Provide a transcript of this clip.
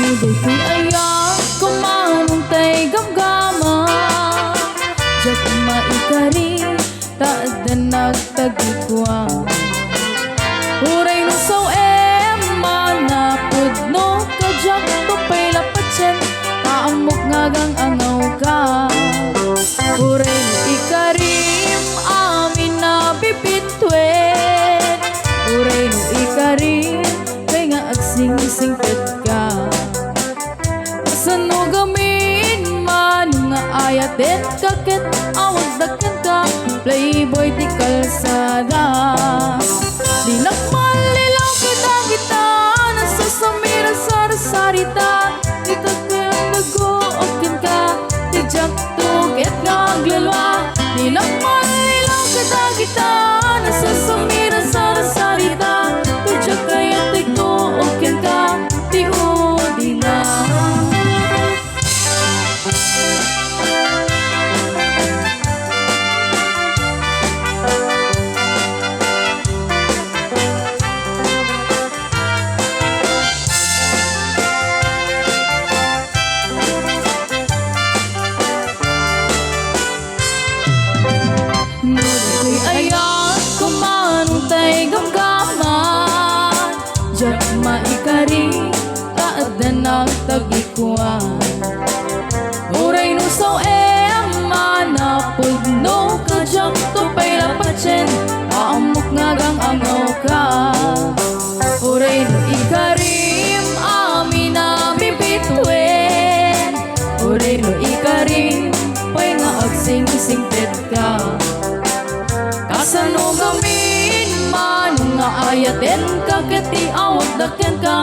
Nuday ayak kumanong tay gamgama jak maikari taad na nagtagikwa uray no saw mana pudno kajak tupay lapatsen kaamok ngagang angaw ka uray no ikarim amin na bibitwen uray no ikarim kay nga agsing-singpet ka sano gamin man nga ayatin kakit awag dakin ka playboy di kalsada di nakmalilaw kita nasasamira sa sarita di kakayang nag-ookin ka di jak tukit nga aglalwa di nakmalilaw kita nasasamira sa sarita di jak kayang nag-ookin ka di udi na ayak kumanong tay gamgaman jak maikari taad na nagtagikwa uray no saw mana pudno kajak tupay lapatsen aamok ngagang angaw ka uray no ikarim amin na bibitwen uray no ikarim pay nga agsing-singpet ka kasano gamin man nga ayaten kakiti awag daken ka